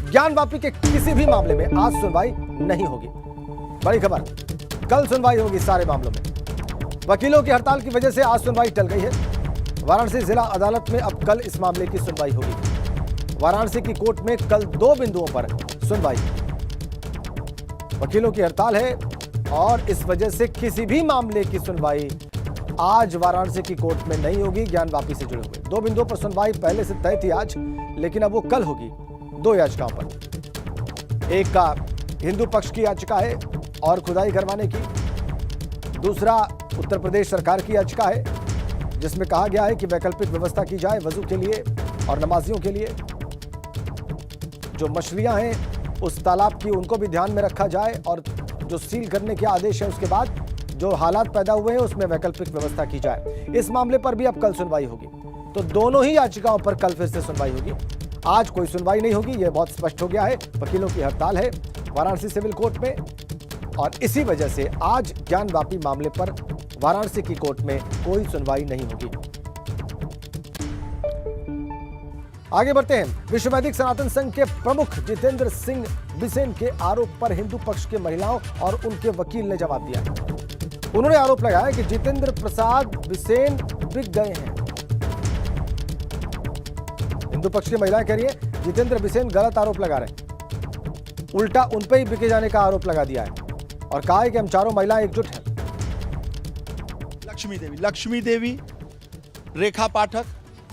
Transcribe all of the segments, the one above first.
ज्ञानवापी के किसी भी मामले में आज सुनवाई नहीं होगी। बड़ी खबर, कल सुनवाई होगी सारे मामलों में। वकीलों की हड़ताल की वजह से आज सुनवाई टल गई है। वाराणसी जिला अदालत में अब कल इस मामले की सुनवाई होगी। वाराणसी की कोर्ट में कल 2 बिंदुओं पर सुनवाई। वकीलों की हड़ताल है और इस वजह से किसी भी मामले की सुनवाई आज वाराणसी की कोर्ट में नहीं होगी। ज्ञानवापी से जुड़े हुए 2 बिंदुओं पर सुनवाई पहले से तय थी आज, लेकिन अब वो कल होगी 2 याचिकाओं पर। एक का हिंदू पक्ष की याचिका है और खुदाई करवाने की, दूसरा उत्तर प्रदेश सरकार की याचिका है जिसमें कहा गया है कि वैकल्पिक व्यवस्था की जाए वजू के लिए और नमाजियों के लिए। जो मछलियां हैं उस तालाब की उनको भी ध्यान में रखा जाए और जो सील करने के आदेश है उसके बाद जो हालात पैदा हुए हैं उसमें वैकल्पिक व्यवस्था की जाए। इस मामले पर भी अब कल सुनवाई होगी। तो दोनों ही याचिकाओं पर कल फिर से सुनवाई होगी। आज कोई सुनवाई नहीं होगी, यह बहुत स्पष्ट हो गया है। वकीलों की हड़ताल है वाराणसी सिविल कोर्ट में और इसी वजह से आज ज्ञानवापी मामले पर वाराणसी की कोर्ट में कोई सुनवाई नहीं होगी। आगे बढ़ते हैं। विश्व वैदिक सनातन संघ के प्रमुख जितेंद्र सिंह बिसेन के आरोप पर हिंदू पक्ष के महिलाओं और उनके वकील ने जवाब दिया है। उन्होंने आरोप लगाया कि जितेंद्र प्रसाद बिसेन बिक गए हैं। हिंदू पक्ष की महिलाएं कह रही है जितेंद्र बिसेन गलत आरोप लगा रहे हैं, उल्टा उन पे ही बिके जाने का आरोप लगा दिया है और कहा है कि हम चारों महिलाएं एकजुट हैं। लक्ष्मी देवी, रेखा पाठक,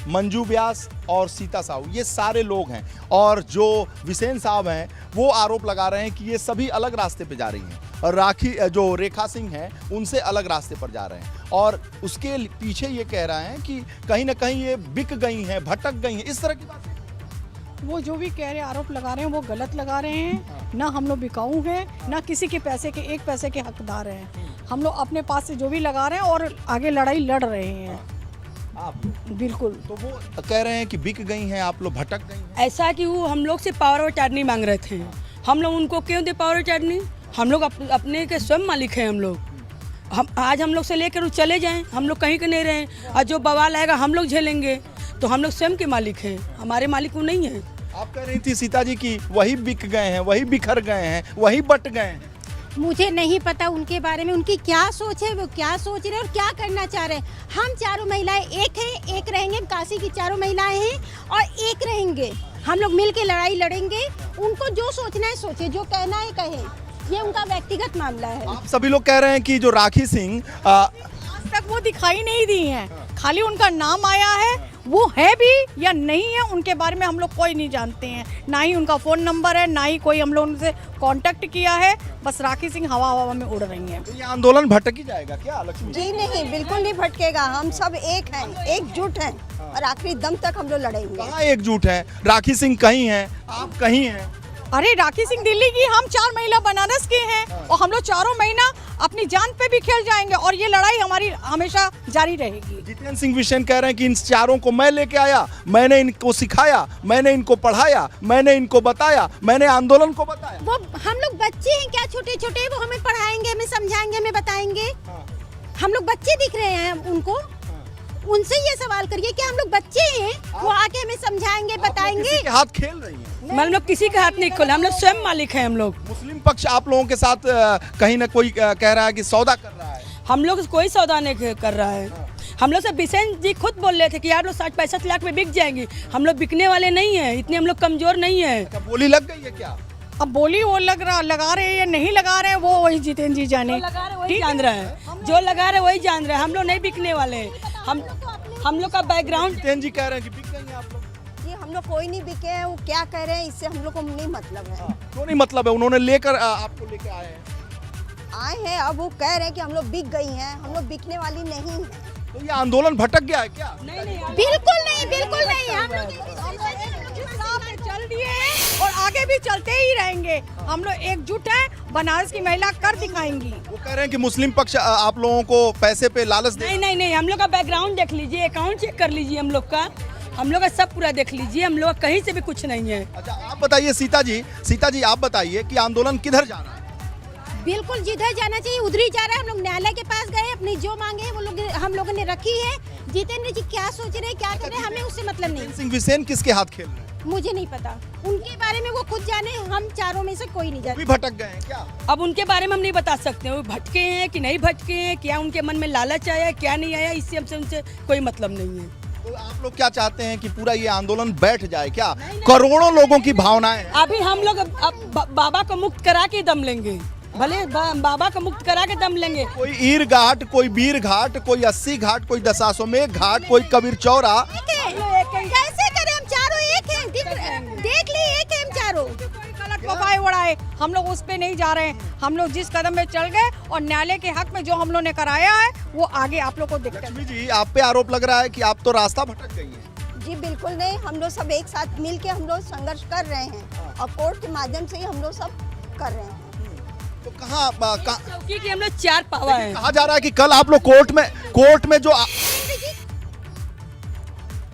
मंजू व्यास और सीता साहू, ये सारे लोग हैं और जो बिसेन साहब हैं वो आरोप लगा रहे हैं कि ये सभी अलग रास्ते पे जा रही हैं और जो रेखा सिंह हैं उनसे अलग रास्ते पर जा रहे हैं और उसके पीछे ये कह रहे हैं कि कहीं ना कहीं ये बिक गई हैं, भटक गई हैं, इस तरह की बात। वो जो भी कह रहे आरोप लगा रहे हैं वो गलत लगा रहे हैं। ना हम लोग बिकाऊ हैं, ना किसी के पैसे के 1 पैसे के हकदार हैं। हम लोग अपने पास से जो भी लगा रहे हैं और आगे लड़ाई लड़ रहे हैं। आप बिल्कुल। तो वो कह रहे हैं कि बिक गई हैं, आप लोग भटक गई हैं। ऐसा कि वो हम लोग से पावर ऑफ अटॉर्नी मांग रहे थे। हम लोग उनको क्यों दे पावर ऑफ अटॉर्नी? हम लोग अपने के स्वयं मालिक हैं। हम आज हम लोग से लेकर चले जाएं, हम लोग कहीं के नहीं रहे और जो बवाल आएगा हम लोग झेलेंगे। तो हम लोग स्वयं के मालिक हैं, हमारे मालिक वो नहीं है। आप कह रही थी सीता जी कि वही बिक गए हैं, वही बिखर गए हैं, वही बट गए हैं। मुझे नहीं पता उनके बारे में, उनकी क्या सोच है, वो क्या सोच रहे हैं और क्या करना चाह रहे हैं। हम चारों महिलाएं एक हैं, एक रहेंगे। काशी की चारों महिलाएं हैं और एक रहेंगे। हम लोग मिल के लड़ाई लड़ेंगे। उनको जो सोचना है सोचे, जो कहना है कहे, ये उनका व्यक्तिगत मामला है। आप सभी लोग कह रहे हैं कि जो राखी सिंह आज तक वो दिखाई नहीं दी हैं, खाली उनका नाम आया है। वो है भी या नहीं है उनके बारे में हम लोग कोई नहीं जानते हैं, ना ही उनका फ़ोन नंबर है, ना ही कोई हम लोग उनसे कांटेक्ट किया है। बस राखी सिंह हवा में उड़ रही हैं। तो ये आंदोलन भटक ही जाएगा क्या लक्ष्मी? जी नहीं, बिल्कुल नहीं भटकेगा। हम सब एक हैं, एकजुट हैं और आखिरी दम तक हम लोग लड़ेंगे। कहाँ एकजुट है? राखी सिंह कहीं हैं, आप कहीं हैं। अरे राखी सिंह दिल्ली की, हम 4 महिला बनारस के हैं और हम लोग चारों महीना अपनी जान पे भी खेल जाएंगे और ये लड़ाई हमारी हमेशा जारी रहेगी। जितेंद्र सिंह बिसेन कह रहे हैं कि इन चारों को मैं लेके आया, मैंने इनको सिखाया, मैंने इनको पढ़ाया, मैंने इनको बताया, मैंने आंदोलन को बताया। वो हम लोग बच्चे हैं क्या, छोटे छोटे? वो हमें पढ़ाएंगे, हमें समझाएंगे, हमें बताएंगे। हम लोग बच्चे दिख रहे हैं उनको? उनसे ये सवाल करिए कि हम लोग बच्चे हैं, वो आके हमें समझाएंगे, बताएंगे। किसी के हाथ खेल रही हैं। हम लोग किसी के हाथ नहीं खोले, हम लोग स्वयं मालिक हैं। हम लोग मुस्लिम पक्ष आप लोगों के साथ कहीं ना कोई कह रहा है कि सौदा कर रहा है। हम लोग कोई सौदा नहीं कर रहा है। हम लोग से बिसेन जी खुद बोल रहे थे कि आप लोग 60-65 लाख में बिक जाएंगी। हम लोग बिकने वाले नहीं हैं, इतने हम लोग कमजोर नहीं है। अच्छा, बोली लग गई है क्या? अब बोली वो लगा रहे हैं या नहीं लगा रहे हैं वो वही जितेंद्र जी जाने। वही जान रहे हैं, जो लगा रहे वही जान रहे हैं। हम लोग नहीं बिकने वाले हैं। हम लोग का बैकग्राउंड। जितेंद्र जी कह रहे हैं कि बिक गई हैं आप लोग। ये हम लोग कोई नहीं बिके हैं। वो क्या कह रहे हैं इससे हम लोग को नहीं मतलब है। क्यों नहीं मतलब है? उन्होंने लेकर आपको लेके आए हैं। अब वो कह रहे हैं कि हम लोग बिक गई हैं, हम लोग बिकने वाली नहीं है। तो ये आंदोलन भटक गया है क्या? नहीं, बिल्कुल नहीं, बिल्कुल नहीं। हम लोग चल दिए हैं और आगे भी चलते ही रहेंगे। हम लोग एकजुट हैं, बनारस की महिला कर दिखाएंगी। वो कह रहे हैं कि मुस्लिम पक्ष आप लोगों को पैसे पे लालच दे। नहीं, हम लोग का बैकग्राउंड देख लीजिए, अकाउंट चेक कर लीजिए। हम लोग का सब पूरा देख लीजिए। हम लोग का कहीं से भी कुछ नहीं है। अच्छा, आप बताइए सीता जी आप बताइए कि आंदोलन किधर जा रहा है? बिल्कुल जिधर जाना चाहिए उधर ही जा रहे हैं। हम लोग न्यायालय के पास गए, अपनी जो मांगे हैं वो लोग हम लोगों ने रखी है। जितेंद्र जी क्या सोच रहे हैं, क्या कर रहे हैं, हमें उससे मतलब नहीं। सिंह बिसेन किसके हाथ खेल रहे हैं? मुझे नहीं पता, उनके बारे में वो खुद जाने, हम चारों में से कोई नहीं भी जानते। भटक गए हैं क्या? अब उनके बारे में हम नहीं बता सकते वो भटके हैं कि नहीं भटके हैं, क्या उनके मन में लालच आया क्या नहीं आया, इससे हमसे उनसे कोई मतलब नहीं है। तो आप लोग क्या चाहते हैं कि पूरा ये आंदोलन बैठ जाए क्या? करोड़ों लोगों की भावनाएं हैं। अभी हम लोग अब बाबा को मुक्त करा के दम लेंगे, भले बाबा को मुक्त करा के दम लेंगे। कोई ईर घाट, कोई बीर घाट, कोई 80 घाट, कोई दशाश्वमेध घाट, कोई कबीर चौरा। कैसे करें, हम चारों एक हैं, देख ली एक हैं हम चारों। गलत उपाय उड़ाए, हम लोग उस पे नहीं जा रहे हैं। हम लोग जिस कदम में चल गए और न्यायालय के हक में जो हम लोग ने कराया है वो आगे आप लोग को दिखता है। लक्ष्मी जी, आप पे आरोप लग रहा है कि आप तो रास्ता भटक गई हैं। जी बिल्कुल नहीं, हम लोग सब एक साथ मिल के हम लोग संघर्ष कर रहे हैं और कोर्ट के माध्यम से ही हम लोग सब कर रहे हैं। तो कहाँ चौकी की हम लोग 4 पावा है। कहा जा रहा है कि कल आप लोग कोर्ट में जो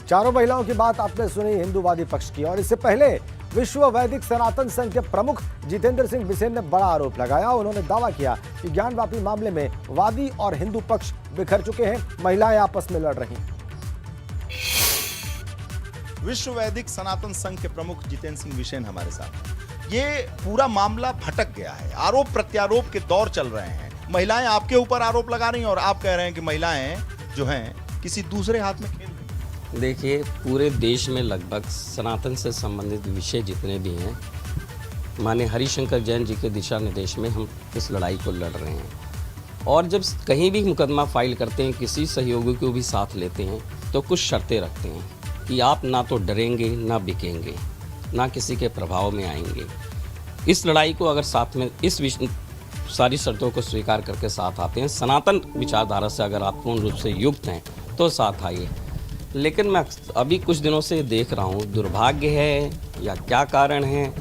चारों महिलाओं की बात आपने सुनी हिंदूवादी पक्ष की, और इससे पहले विश्व वैदिक सनातन संघ के प्रमुख जितेंद्र सिंह बिसेन ने बड़ा आरोप लगाया। उन्होंने दावा किया कि ज्ञानवापी मामले में वादी और हिंदू पक्ष बिखर चुके हैं, महिलाएं आपस में लड़ रही हैं। विश्व वैदिक सनातन संघ के प्रमुख जितेंद्र सिंह बिसेन हमारे साथ। ये पूरा मामला भटक गया है, आरोप प्रत्यारोप के दौर चल रहे हैं। महिलाएं आपके ऊपर आरोप लगा रही हैं और आप कह रहे हैं कि महिलाएं जो हैं किसी दूसरे हाथ में खेल रही हैं। देखिए, पूरे देश में लगभग सनातन से संबंधित विषय जितने भी हैं, माननीय हरिशंकर जैन जी के दिशा निर्देश में हम इस लड़ाई को लड़ रहे हैं। और जब कहीं भी मुकदमा फाइल करते हैं, किसी सहयोगी को भी साथ लेते हैं, तो कुछ शर्तें रखते हैं कि आप ना तो डरेंगे, ना बिकेंगे, ना किसी के प्रभाव में आएंगे। इस लड़ाई को अगर साथ में सारी शर्तों को स्वीकार करके साथ आते हैं, सनातन विचारधारा से अगर आप पूर्ण रूप से युक्त हैं तो साथ आइए। लेकिन मैं अभी कुछ दिनों से देख रहा हूँ, दुर्भाग्य है या क्या कारण है,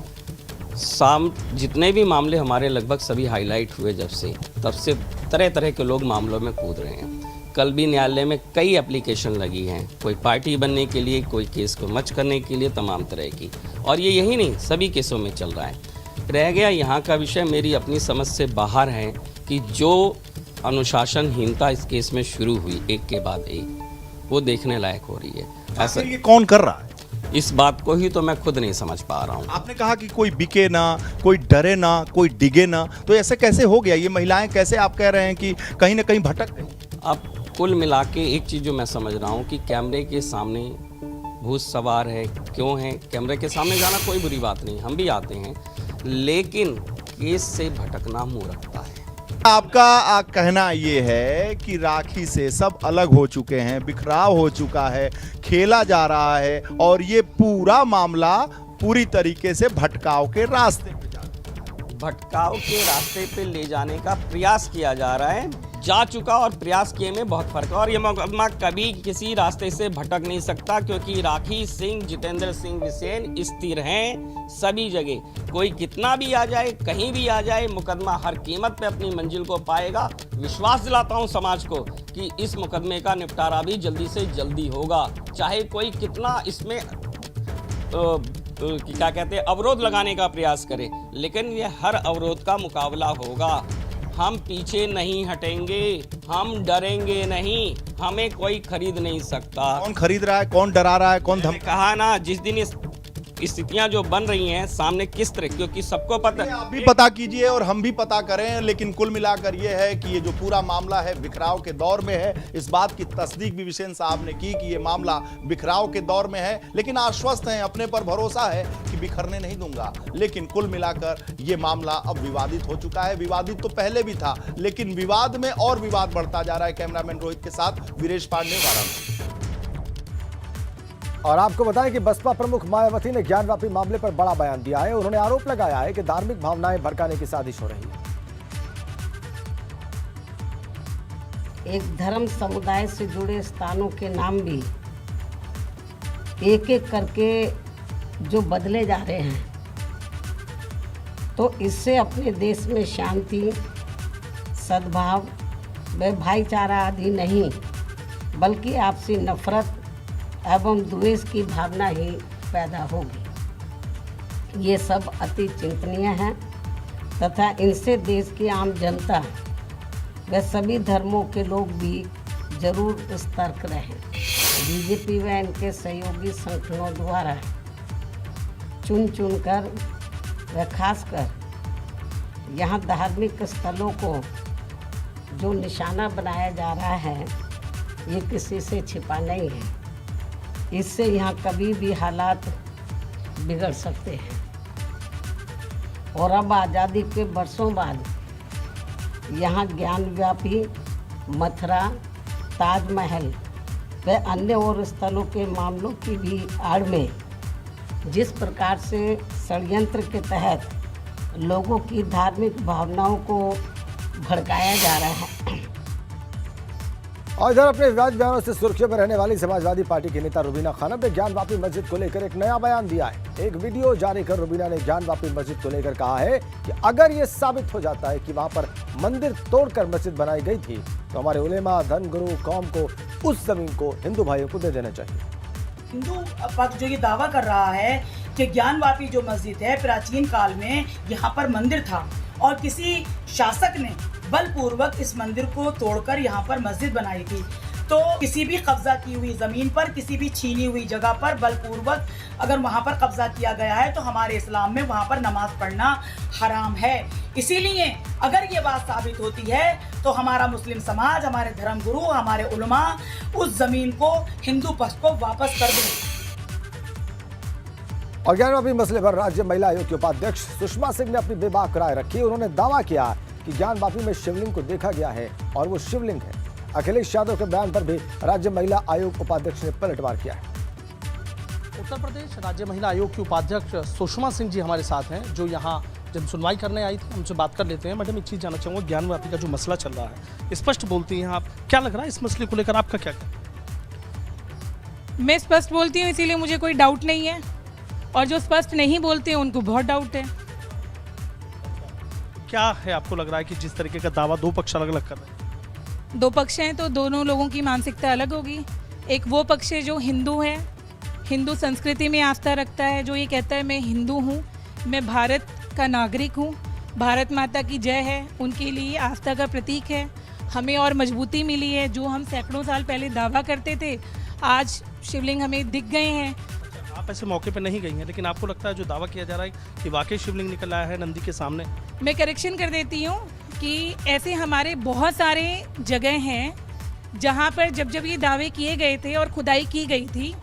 जितने भी मामले हमारे लगभग सभी हाईलाइट हुए जब से, तब से तरह तरह के लोग मामलों में कूद रहे हैं। कल भी न्यायालय में कई एप्लीकेशन लगी हैं, कोई पार्टी बनने के लिए, कोई केस को मच करने के लिए, तमाम तरह की। और ये यही नहीं, सभी केसों में चल रहा है। रह गया यहाँ का विषय मेरी अपनी समझ से बाहर है कि जो अनुशासनहीनता इस केस में शुरू हुई एक के बाद एक, वो देखने लायक हो रही है। ऐसा ये कौन कर रहा है? इस बात को ही तो मैं खुद नहीं समझ पा रहा हूँ। आपने कहा कि कोई बिके ना, कोई डरे ना, कोई डिगे ना, तो ऐसे कैसे हो गया? ये महिलाएं कैसे आप कह रहे हैं कि कहीं ना कहीं भटक गई? अब कुल मिला के एक चीज़ जो मैं समझ रहा हूँ कि कैमरे के सामने भूत सवार है। क्यों है? कैमरे के सामने जाना कोई बुरी बात नहीं, हम भी आते हैं, लेकिन केस से भटकना मुँह रखता है। आपका कहना ये है कि राखी से सब अलग हो चुके हैं, बिखराव हो चुका है, खेला जा रहा है और ये पूरा मामला पूरी तरीके से भटकाव के रास्ते पे जा रहा है। भटकाव के रास्ते पे ले जाने का प्रयास किया जा रहा है। जा चुका और प्रयास किए में बहुत फर्क है। और ये मुकदमा कभी किसी रास्ते से भटक नहीं सकता, क्योंकि राखी सिंह, जितेंद्र सिंह बिसेन स्थिर हैं सभी जगह। कोई कितना भी आ जाए, कहीं भी आ जाए, मुकदमा हर कीमत पे अपनी मंजिल को पाएगा। विश्वास दिलाता हूं समाज को कि इस मुकदमे का निपटारा भी जल्दी से जल्दी होगा, चाहे कोई कितना इसमें क्या कहते हैं अवरोध लगाने का प्रयास करे, लेकिन ये हर अवरोध का मुकाबला होगा। हम पीछे नहीं हटेंगे, हम डरेंगे नहीं, हमें कोई खरीद नहीं सकता। कौन खरीद रहा है, कौन डरा रहा है, कौन मैंने कहा ना, जिस दिन इस स्थितियां जो बन रही हैं सामने किस तरह, क्योंकि सबको पता, आप भी पता कीजिए और हम भी पता करें, लेकिन कुल मिलाकर ये है कि ये जो पूरा मामला है बिखराव के दौर में है। इस बात की तस्दीक भी बिसेन साहब ने की कि ये मामला बिखराव के दौर में है, लेकिन आश्वस्त हैं, अपने पर भरोसा है कि बिखरने नहीं दूंगा। लेकिन कुल मिलाकर ये मामला अब विवादित हो चुका है। विवादित तो पहले भी था, लेकिन विवाद में और विवाद बढ़ता जा रहा है। कैमरामैन रोहित के साथ वीरेश पांडे, वाराणसी। और आपको बताएं कि बसपा प्रमुख मायावती ने ज्ञानवापी मामले पर बड़ा बयान दिया है। उन्होंने आरोप लगाया है कि धार्मिक भावनाएं भड़काने की साजिश हो रही है। एक धर्म समुदाय से जुड़े स्थानों के नाम भी एक एक करके जो बदले जा रहे हैं, तो इससे अपने देश में शांति, सद्भाव व भाईचारा आदि नहीं, बल्कि आपसी नफरत एवं द्वेष की भावना ही पैदा होगी। ये सब अति चिंतनीय है तथा इनसे देश की आम जनता व सभी धर्मों के लोग भी जरूर सतर्क रहें। बीजेपी व इनके सहयोगी संगठनों द्वारा चुन चुन कर व खासकर यहाँ धार्मिक स्थलों को जो निशाना बनाया जा रहा है, ये किसी से छिपा नहीं है। इससे यहाँ कभी भी हालात बिगड़ सकते हैं। और अब आज़ादी के बरसों बाद यहाँ ज्ञानव्यापी, मथुरा, ताजमहल व अन्य और स्थलों के मामलों की भी आड़ में जिस प्रकार से षड्यंत्र के तहत लोगों की धार्मिक भावनाओं को भड़काया जा रहा है। और इधर अपने विवाद बयानों से सुर्खियों में रहने वाली समाजवादी पार्टी की नेता रुबीना खानम ने ज्ञानवापी मस्जिद को लेकर एक नया बयान दिया है। एक वीडियो जारी कर रुबीना ने ज्ञानवापी मस्जिद को लेकर कहा है कि अगर ये साबित हो जाता है कि वहां पर मंदिर तोड़कर मस्जिद बनाई गई थी तो हमारे उलेमा, धर्मगुरु, कौम को उस जमीन को हिंदू भाइयों को दे देना चाहिए। हिंदू पक्ष जो ये दावा कर रहा है कि ज्ञानवापी जो मस्जिद है प्राचीन काल में यहाँ पर मंदिर था और किसी शासक ने बलपूर्वक इस मंदिर को तोड़कर यहाँ पर मस्जिद बनाई थी, तो किसी भी कब्जा की हुई जमीन पर, किसी भी छीनी हुई जगह पर बलपूर्वक अगर वहाँ पर कब्जा किया गया है तो हमारे इस्लाम में वहाँ पर नमाज पढ़ना हराम है। इसीलिए अगर ये बात साबित होती है तो हमारा मुस्लिम समाज, हमारे धर्मगुरु, हमारे उलमा उस जमीन को हिंदू पक्ष को वापस कर दें। और ज्ञानवापी मसले पर राज्य महिला आयोग की उपाध्यक्ष सुषमा सिंह ने अपनी बेबाक राय रखी। उन्होंने दावा किया कि ज्ञानवापी में शिवलिंग को देखा गया है और वो शिवलिंग है। अखिलेश यादव के बयान पर भी राज्य महिला आयोग उपाध्यक्ष ने पलटवार किया है। उत्तर प्रदेश राज्य महिला आयोग की उपाध्यक्ष सुषमा सिंह जी हमारे साथ हैं, जो यहाँ जब सुनवाई करने आई थी। हमसे बात कर लेते हैं। मैडम, एक चीज़ जानना चाहूँगा, ज्ञानवापी का जो मसला चल रहा है, स्पष्ट बोलती हैं आप, क्या लग रहा है इस मसले को लेकर आपका क्या कहना? मैं स्पष्ट बोलती हूँ, इसीलिए मुझे कोई डाउट नहीं है, और जो स्पष्ट नहीं बोलते हैं उनको बहुत डाउट है। क्या है आपको लग रहा है कि जिस तरीके का दावा दो पक्ष अलग अलग कर रहे हैं? दो पक्ष हैं तो दोनों लोगों की मानसिकता अलग होगी। एक वो पक्ष है जो हिंदू है, हिंदू संस्कृति में आस्था रखता है, जो ये कहता है मैं हिंदू हूँ, मैं भारत का नागरिक हूँ, भारत माता की जय है, उनके लिए आस्था का प्रतीक है। हमें और मजबूती मिली है, जो हम सैकड़ों साल पहले दावा करते थे, आज शिवलिंग हमें दिख गए हैं। आप ऐसे मौके पर नहीं गई हैं, लेकिन आपको लगता है जो दावा किया जा रहा है कि वाकई शिवलिंग निकल आया है नंदी के सामने? मैं करेक्शन कर देती हूँ कि ऐसे हमारे बहुत सारे जगह हैं जहाँ पर जब ये दावे किए गए थे और खुदाई की गई थी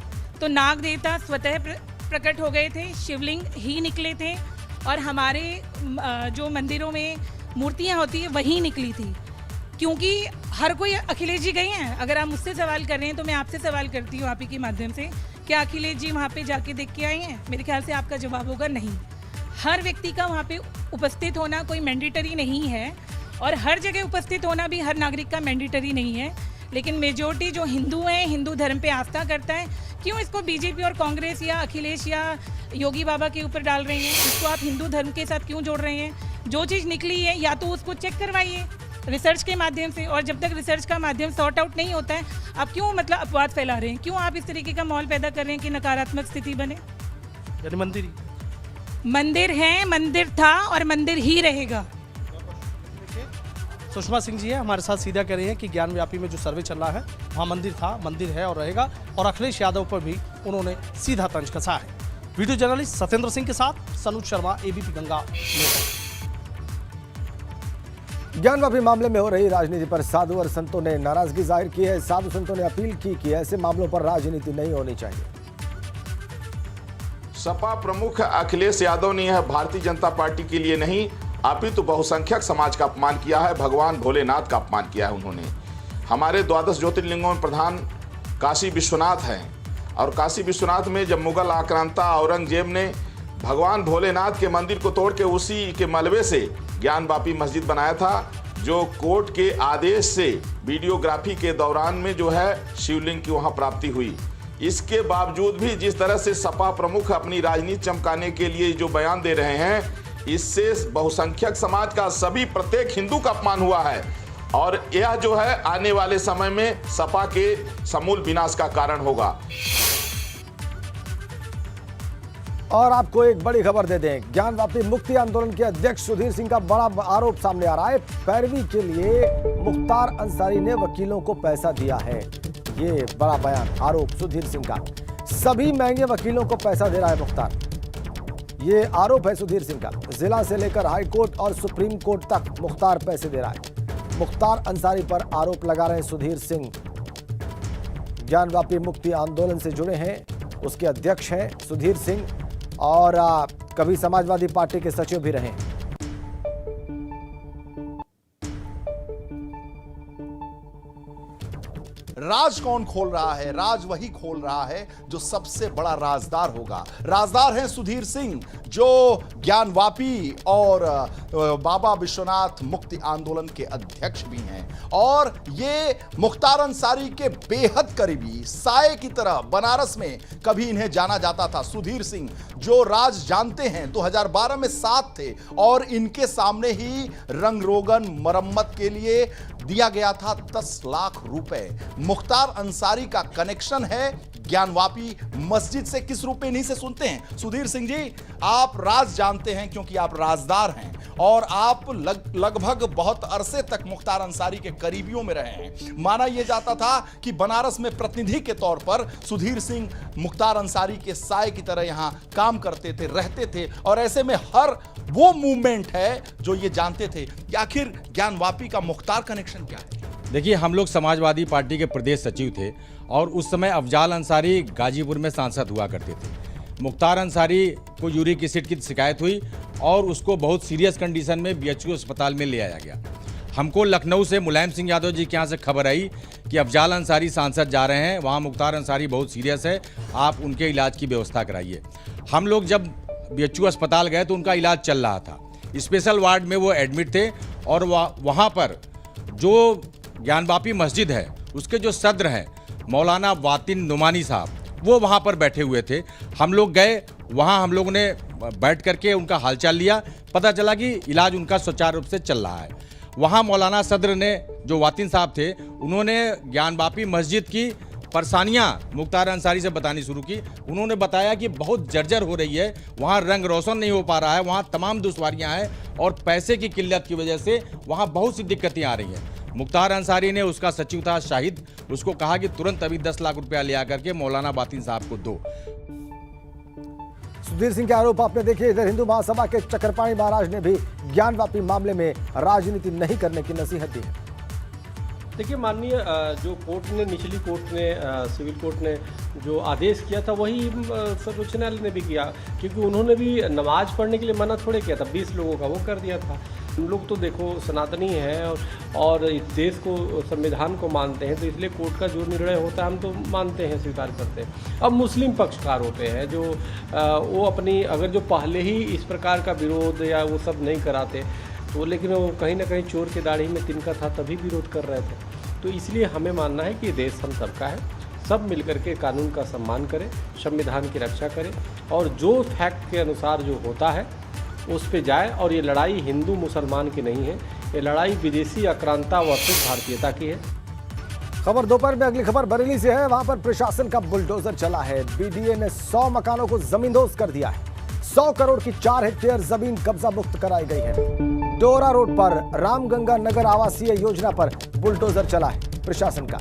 तो नाग देवता स्वतः प्रकट हो गए थे, शिवलिंग ही निकले थे, और हमारे जो मंदिरों में मूर्तियाँ होती है वही निकली थी। क्योंकि हर कोई, अखिलेश जी गए हैं, अगर आप मुझसे सवाल कर रहे हैं तो मैं आपसे सवाल करती हूँ आप ही के माध्यम से, क्या अखिलेश जी वहाँ पे जाके देख के आए हैं? मेरे ख्याल से आपका जवाब होगा नहीं। हर व्यक्ति का वहाँ पे उपस्थित होना कोई मैंडेटरी नहीं है, और हर जगह उपस्थित होना भी हर नागरिक का मैंडेटरी नहीं है। लेकिन मेजोरिटी जो हिंदू है, हिंदू धर्म पे आस्था करता है, क्यों इसको बीजेपी और कांग्रेस या अखिलेश या योगी बाबा के ऊपर डाल रहे हैं? इसको आप हिंदू धर्म के साथ क्यों जोड़ रहे हैं? जो चीज़ निकली है या तो उसको चेक करवाइए रिसर्च के माध्यम से, और जब तक रिसर्च का माध्यम सॉर्ट आउट नहीं होता है, आप क्यों मतलब अपवाद फैला रहे हैं? क्यों आप इस तरीके का माहौल पैदा कर रहे हैं कि नकारात्मक स्थिति बने? मंदिर है, मंदिर था और मंदिर ही रहेगा। सुषमा सिंह जी है हमारे साथ, सीधा कह रही हैं कि ज्ञानव्यापी में जो सर्वे चल रहा है वहाँ मंदिर था, मंदिर है और रहेगा, और अखिलेश यादव पर भी उन्होंने सीधा तंज कसा है। वीडियो जर्नलिस्ट सत्येंद्र सिंह के साथ सनुज शर्मा, एबीपी गंगा। ज्ञानवापी मामले में हो रही राजनीति पर साधु और संतों ने नाराजगी जाहिर की है। साधु संतों ने अपील की कि ऐसे मामलों पर राजनीति नहीं होनी चाहिए। सपा प्रमुख अखिलेश यादव ने यह भारतीय जनता पार्टी के लिए नहीं अपितु बहुसंख्यक समाज का अपमान किया है, भगवान भोलेनाथ का अपमान किया है। उन्होंने हमारे 12 ज्योतिर्लिंगों में प्रधान काशी विश्वनाथ हैं, और काशी विश्वनाथ में जब मुगल आक्रांता औरंगजेब ने भगवान भोलेनाथ के मंदिर को तोड़ के उसी के मलबे से ज्ञानवापी मस्जिद बनाया था, जो कोर्ट के आदेश से वीडियोग्राफी के दौरान में जो है शिवलिंग की वहाँ प्राप्ति हुई। इसके बावजूद भी जिस तरह से सपा प्रमुख अपनी राजनीति चमकाने के लिए जो बयान दे रहे हैं, इससे बहुसंख्यक समाज का सभी प्रत्येक हिंदू का अपमान हुआ है, और यह जो है आने वाले समय में सपा के समूल विनाश का कारण होगा। और आपको एक बड़ी खबर दे दें, ज्ञानवापी मुक्ति आंदोलन के अध्यक्ष सुधीर सिंह का बड़ा आरोप सामने आ रहा है। पैरवी के लिए मुख्तार अंसारी ने वकीलों को पैसा दिया है। ये बड़ा बयान, आरोप सुधीर सिंह का। सभी महंगे वकीलों को पैसा दे रहा है मुख्तार। ये आरोप है सुधीर सिंह का। जिला से लेकर हाई कोर्ट और सुप्रीम कोर्ट तक मुख्तार पैसे दे रहा है। मुख्तार अंसारी पर आरोप लगा रहे हैं सुधीर सिंह। ज्ञानवापी मुक्ति आंदोलन से जुड़े हैं, उसके अध्यक्ष हैं सुधीर सिंह और कभी समाजवादी पार्टी के सचिव भी रहे। राज कौन खोल रहा है? राज वही खोल रहा है जो सबसे बड़ा राजदार होगा। राजदार हैं सुधीर सिंह, जो ज्ञानवापी और बाबा विश्वनाथ मुक्ति आंदोलन के अध्यक्ष भी हैं, और ये मुख्तार अंसारी के बेहद करीबी, साये की तरह। बनारस में कभी इन्हें जाना जाता था। सुधीर सिंह जो राज जानते हैं, 2012 में साथ थे और इनके सामने ही रंग रोगन मरम्मत के लिए दिया गया था 10 लाख रुपए। मुख्तार अंसारी का कनेक्शन है ज्ञानवापी मस्जिद से। किस रूप में इन्हीं से सुनते हैं। सुधीर सिंह जी, आप राज जानते हैं क्योंकि आप राजदार हैं और आप लगभग बहुत अरसे तक मुख्तार अंसारी के करीबियों में रहे हैं। माना यह जाता था कि बनारस में प्रतिनिधि के तौर पर सुधीर सिंह मुख्तार अंसारी के साए की तरह यहां काम करते थे, रहते थे, और ऐसे में हर वो मूवमेंट है जो ये जानते थे। आखिर ज्ञानवापी का मुख्तार कनेक्शन क्या है? देखिए, हम लोग समाजवादी पार्टी के प्रदेश सचिव थे और उस समय अफजाल अंसारी गाजीपुर में सांसद हुआ करते थे। मुख्तार अंसारी को यूरिक एसिड की शिकायत हुई और उसको बहुत सीरियस कंडीशन में BHU अस्पताल में ले आया गया। हमको लखनऊ से मुलायम सिंह यादव जी के यहाँ से खबर आई कि अफजाल अंसारी सांसद जा रहे हैं, वहाँ मुख्तार अंसारी बहुत सीरियस है, आप उनके इलाज की व्यवस्था कराइए। हम लोग जब BHU अस्पताल गए तो उनका इलाज चल रहा था। स्पेशल वार्ड में वो एडमिट थे और वहाँ पर जो ज्ञानवापी मस्जिद है उसके जो सदर हैं मौलाना वातिन नुमानी साहब, वो वहाँ पर बैठे हुए थे। हम लोग गए वहाँ, हम लोगों ने बैठ करके उनका हालचाल लिया। पता चला कि इलाज उनका सुचारू रूप से चल रहा है। वहाँ मौलाना सदर ने, जो वातिन साहब थे, उन्होंने ज्ञानवापी मस्जिद की परेशानियाँ मुख्तार अंसारी से बतानी शुरू की। उन्होंने बताया कि बहुत जर्जर हो रही है, वहाँ रंग रोशन नहीं हो पा रहा है, वहाँ तमाम दुश्वारियाँ हैं और पैसे की किल्लत की वजह से वहाँ बहुत सी दिक्कतें आ रही हैं। मुख्तार अंसारी ने, उसका सचिव था शाहिद, उसको कहा कि तुरंत अभी 10 लाख रुपया ले आकर के मौलाना वातिन साहब को दो। सुधीर सिंह के आरोप आपने देखे। इधर हिंदू महासभा के चक्रपाणी महाराज ने भी ज्ञानवापी मामले में राजनीति नहीं करने की नसीहत दी है। देखिए, माननीय जो कोर्ट ने, निचली कोर्ट ने, सिविल कोर्ट ने जो आदेश किया था वही सर्वोच्च न्यायालय ने भी किया, क्योंकि उन्होंने भी नमाज पढ़ने के लिए मना थोड़े किया था। 20 लोगों का वो कर दिया था। हम लोग तो देखो सनातनी हैं और इस देश को, संविधान को मानते हैं, तो इसलिए कोर्ट का जो निर्णय होता है हम तो मानते हैं, स्वीकार करते हैं। अब मुस्लिम पक्षकार होते हैं जो वो अपनी, अगर जो पहले ही इस प्रकार का विरोध या वो सब नहीं कराते तो, लेकिन वो कहीं ना कहीं चोर के दाढ़ी में तिनका था तभी विरोध कर रहे थे। तो इसलिए हमें मानना है कि देश हम सबका है, सब मिलकर के कानून का सम्मान करें, संविधान की रक्षा करें और जो फैक्ट के अनुसार जो होता है उस पे जाए। और ये लड़ाई हिंदू मुसलमान की नहीं है, ये लड़ाई विदेशी आक्रांता वर्सेस भारतीयता की है। खबर दोपहर में। अगली खबर बरेली से है। वहां पर प्रशासन का बुलडोजर चला है। BDA ने 100 मकानों को जमींदोज कर दिया है। 100 करोड़ की 4 हेक्टेयर जमीन कब्जा मुक्त कराई गई है। डोरा रोड पर रामगंगा नगर आवासीय योजना पर बुलडोजर चला है प्रशासन का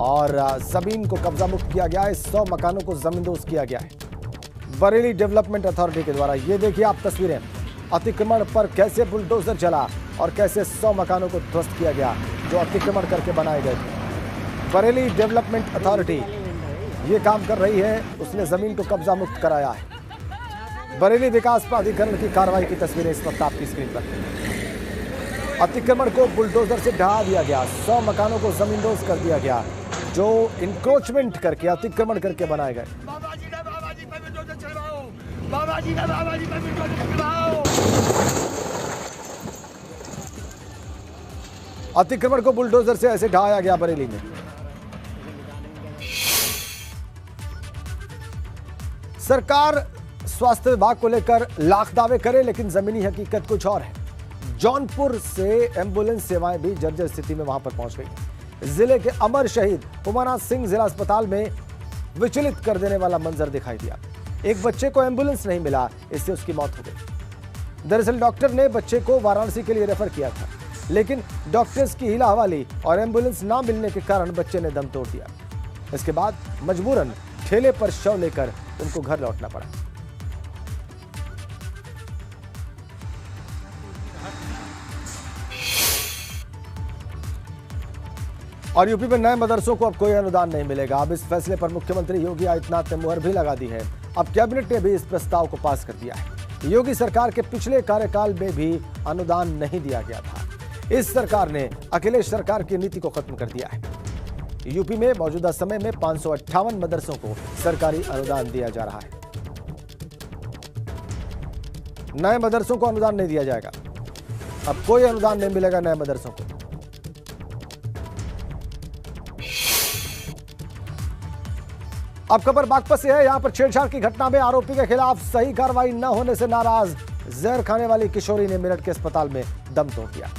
और जमीन को कब्जा मुक्त किया गया है। 100 मकानों को जमींदोज किया गया है बरेली डेवलपमेंट अथॉरिटी के द्वारा। ये देखिए आप तस्वीरें, अतिक्रमण पर कैसे बुलडोजर चला और कैसे 100 मकानों को ध्वस्त किया गया जो अतिक्रमण करके बनाए गए थे। बरेली डेवलपमेंट अथॉरिटी ये काम कर रही है, उसने जमीन को कब्जा मुक्त कराया है। बरेली विकास प्राधिकरण की कार्रवाई की तस्वीरें इस वक्त आपकी स्क्रीन पर। अतिक्रमण को बुलडोजर से ढहा दिया गया, 100 मकानों को जमींदोज कर दिया गया जो इंक्रोचमेंट करके, अतिक्रमण करके बनाए गए। अतिक्रमण को बुलडोजर से ऐसे ढहाया गया बरेली में। सरकार स्वास्थ्य विभाग को लेकर लाख दावे करे, लेकिन जमीनी हकीकत कुछ और है। जौनपुर से एम्बुलेंस सेवाएं भी जर्जर स्थिति में वहां पर पहुंच गई। जिले के अमर शहीद उमानाथ सिंह जिला अस्पताल में विचलित कर देने वाला मंजर दिखाई दिया। एक बच्चे को एम्बुलेंस नहीं मिला, इससे उसकी मौत हो गई। दरअसल डॉक्टर ने बच्चे को वाराणसी के लिए रेफर किया था, लेकिन डॉक्टर्स की हिला हवाली और एम्बुलेंस ना मिलने के कारण बच्चे ने दम तोड़ दिया। इसके बाद मजबूरन ठेले पर शव लेकर उनको घर लौटना पड़ा। और यूपी में नए मदरसों को अब कोई अनुदान नहीं मिलेगा। अब इस फैसले पर मुख्यमंत्री योगी आदित्यनाथ ने मुहर भी लगा दी है। अब कैबिनेट ने भी इस प्रस्ताव को पास कर दिया है। योगी सरकार के पिछले कार्यकाल में भी अनुदान नहीं दिया गया था। इस सरकार ने अखिलेश सरकार की नीति को खत्म कर दिया है। यूपी में मौजूदा समय में 558 मदरसों को सरकारी अनुदान दिया जा रहा है। नए मदरसों को अनुदान नहीं दिया जाएगा। अब कोई अनुदान नहीं मिलेगा नए मदरसों को। अब खबर बागपत से है। यहां पर छेड़छाड़ की घटना में आरोपी के खिलाफ सही कार्रवाई न होने से नाराज जहर खाने वाली किशोरी ने मेरठ के अस्पताल में दम तोड़ दिया।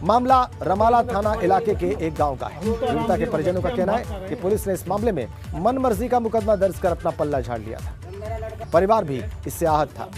मामला रमाला थाना इलाके के एक गांव का है। पीड़िता के परिजनों का कहना है कि पुलिस ने इस मामले में मनमर्जी का मुकदमा दर्ज कर अपना पल्ला झाड़ लिया था। परिवार भी इससे आहत था।